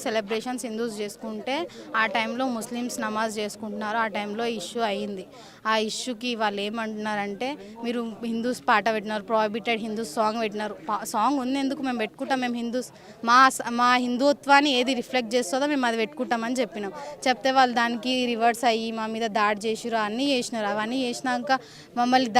Celebrations Hindus చేసుకుంటే ఆ టైంలో ముస్లిమ్స్ నమాజ్ చేసుకుంటున్నారు. ఆ టైంలో ఇష్యూ అయ్యింది. ఆ ఇష్యూకి వాళ్ళు ఏమంటున్నారంటే మీరు హిందూస్ పాట పెట్టినారు, ప్రోహిబిటెడ్ హిందూస్ సాంగ్ పెట్టినారు. సాంగ్ ఉంది ఎందుకు మేము పెట్టుకుంటాం, మేము హిందూస్ మా హిందుత్వాన్ని ఏది రిఫ్లెక్ట్ చేస్తుందో మేము అది పెట్టుకుంటామని చెప్పినాం. చెప్తే వాళ్ళు దానికి రివర్స్ అయ్యి మా మీద దాడి చేసిరు, అన్నీ చేసినారు. అవన్నీ చేసినాక మమ్మల్ని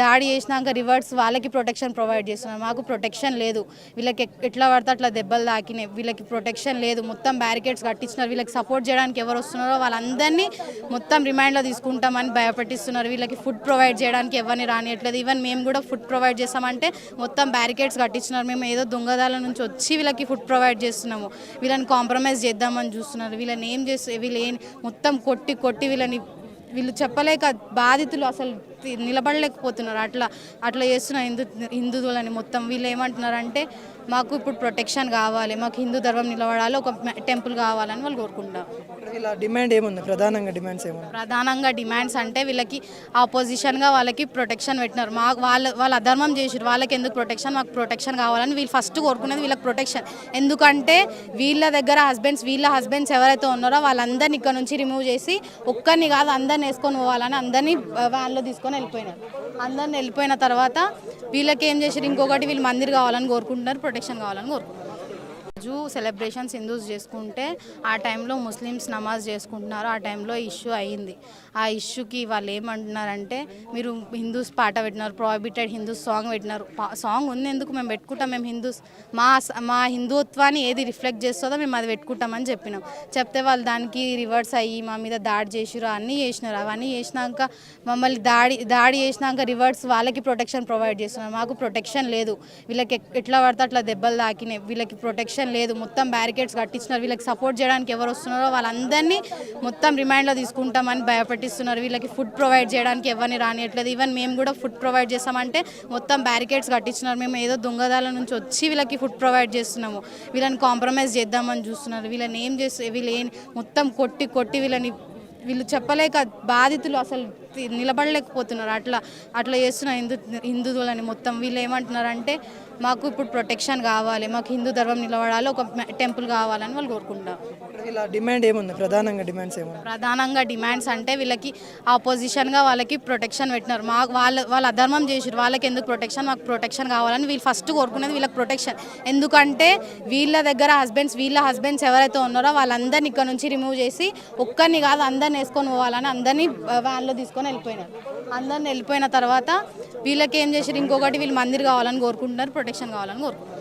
దాడి చేసినాక రివర్స్ వాళ్ళకి ప్రొటెక్షన్ ప్రొవైడ్ చేస్తున్నారు. మాకు ప్రొటెక్షన్ లేదు. వీళ్ళకి ఎట్లా పడితే అట్లా దెబ్బలు తాకినాయి. వీళ్ళకి ప్రొటెక్షన్ లేదు. మొత్తం బ్యారికేడ్స్ కట్టించినారు. వీళ్ళకి సపోర్ట్ చేయడానికి ఎవరు వస్తున్నారో వాళ్ళందరినీ మొత్తం రిమైండ్లో తీసుకుంటామని భయపెట్టిస్తున్నారు. వీళ్ళకి ఫుడ్ ప్రొవైడ్ చేయడానికి ఎవరిని రానియట్లేదు. ఈవెన్ మేము కూడా ఫుడ్ ప్రొవైడ్ చేస్తామంటే మొత్తం బ్యారికేడ్స్ కట్టించినారు. మేము ఏదో దొంగదాల నుంచి వచ్చి వీళ్ళకి ఫుడ్ ప్రొవైడ్ చేస్తున్నాము. వీళ్ళని కాంప్రమైజ్ చేద్దామని చూస్తున్నారు. వీళ్ళని ఏం చేస్తే మొత్తం కొట్టి వీళ్ళు చెప్పలేక బాధితులు అసలు నిలబడలేకపోతున్నారు. అట్లా చేస్తున్న హిందువులని మొత్తం వీళ్ళు ఏమంటున్నారంటే మాకు ఇప్పుడు ప్రొటెక్షన్ కావాలి, మాకు హిందూ ధర్మం నిలబడాలి, ఒక టెంపుల్ కావాలని వాళ్ళు కోరుకుంటారు. ఇలా డిమాండ్ ఏముంది? ప్రధానంగా డిమాండ్స్ అంటే వీళ్ళకి ఆపోజిషన్గా వాళ్ళకి ప్రొటెక్షన్ పెట్టినారు. వాళ్ళ అధర్మం చేసారు, వాళ్ళకి ఎందుకు ప్రొటెక్షన్, మాకు ప్రొటెక్షన్ కావాలని వీళ్ళు ఫస్ట్ కోరుకునేది వీళ్ళకి ప్రొటెక్షన్. ఎందుకంటే వీళ్ళ దగ్గర వీళ్ళ హస్బెండ్స్ ఎవరైతే ఉన్నారో వాళ్ళందరినీ ఇక్కడ నుంచి రిమూవ్ చేసి ఒక్కరిని కాదు అందరిని వేసుకొని పోవాలని అందరినీ వ్యాన్లో తీసుకొని వెళ్ళిపోయినారు. అందరిని వెళ్ళిపోయిన తర్వాత వీళ్ళకి ఏం చేశారు, ఇంకొకటి వీళ్ళు మందిర్ కావాలని కోరుకుంటున్నారు, ప్రొటెక్షన్ కావాలని కోరుకుంటున్నారు. సెలబ్రేషన్స్ హిందూస్ చేసుకుంటే ఆ టైంలో ముస్లిమ్స్ నమాజ్ చేసుకుంటున్నారు. ఆ టైంలో ఇష్యూ అయ్యింది. ఆ ఇష్యూకి వాళ్ళు ఏమంటున్నారంటే మీరు హిందూస్ పాట పెట్టినారు, ప్రోహిబిటెడ్ హిందూస్ సాంగ్ పెట్టినారు. సాంగ్ ఉంది ఎందుకు మేము పెట్టుకుంటాం, మేము హిందూస్ మా హిందుత్వాన్ని ఏది రిఫ్లెక్ట్ చేస్తుందో మేము అది పెట్టుకుంటామని చెప్పినాం. చెప్తే వాళ్ళు దానికి రివర్స్ అయ్యి మా మీద దాడి చేసిరు, అన్నీ చేసినారు. అవన్నీ చేసినాక మమ్మల్ని దాడి చేసినాక రివర్స్ వాళ్ళకి ప్రొటెక్షన్ ప్రొవైడ్ చేస్తున్నారు. మాకు ప్రొటెక్షన్ లేదు. వీళ్ళకి ఎట్లా పడితే అట్లా దెబ్బలు తాకినాయి. వీళ్ళకి ప్రొటెక్షన్ లేదు. మొత్తం బ్యారికేడ్స్ కట్టించినారు. వీళ్ళకి సపోర్ట్ చేయడానికి ఎవరు వస్తున్నారో వాళ్ళందరినీ మొత్తం రిమైండ్లో తీసుకుంటామని భయపెట్టిస్తున్నారు. వీళ్ళకి ఫుడ్ ప్రొవైడ్ చేయడానికి ఎవరిని రానియట్లేదు. ఈవెన్ మేము కూడా ఫుడ్ ప్రొవైడ్ చేస్తామంటే మొత్తం బ్యారికేడ్స్ కట్టించినారు. మేము ఏదో దొంగదాల నుంచి వచ్చి వీళ్ళకి ఫుడ్ ప్రొవైడ్ చేస్తున్నాము. వీళ్ళని కాంప్రమైజ్ చేద్దామని చూస్తున్నారు. వీళ్ళని ఏం చేస్తే మొత్తం కొట్టి వీళ్ళు చెప్పలేక బాధితులు అసలు నిలబడలేకపోతున్నారు. అట్లా చేస్తున్న హిందువులని మొత్తం వీళ్ళు ఏమంటున్నారంటే మాకు ఇప్పుడు ప్రొటెక్షన్ కావాలి, మాకు హిందూ ధర్మం నిలబడాలి, ఒక టెంపుల్ కావాలని వాళ్ళు కోరుకుంటారు. ఇలా డిమాండ్ ఏముంది? ప్రధానంగా డిమాండ్స్ అంటే వీళ్ళకి ఆపోజిషన్గా వాళ్ళకి ప్రొటెక్షన్ పెట్టినారు. వాళ్ళ అధర్మం చేసారు, వాళ్ళకి ఎందుకు ప్రొటెక్షన్, మాకు ప్రొటెక్షన్ కావాలని వీళ్ళు ఫస్ట్ కోరుకునేది వీళ్ళకి ప్రొటెక్షన్. ఎందుకంటే వీళ్ళ దగ్గర వీళ్ళ హస్బెండ్స్ ఎవరైతే ఉన్నారో వాళ్ళందరినీ ఇక్కడ నుంచి రిమూవ్ చేసి ఒక్కరిని కాదు అందరిని వేసుకొని పోవాలని అందరినీ వ్యాన్లో తీసుకొని వెళ్ళిపోయినారు. అందరిని వెళ్ళిపోయిన తర్వాత వీళ్ళకి ఏం చేశారు, ఇంకొకటి వీళ్ళు మందిర్ కావాలని కోరుకుంటున్నారు, ప్రొటెక్షన్ కావాలని కోరుకుంటున్నారు.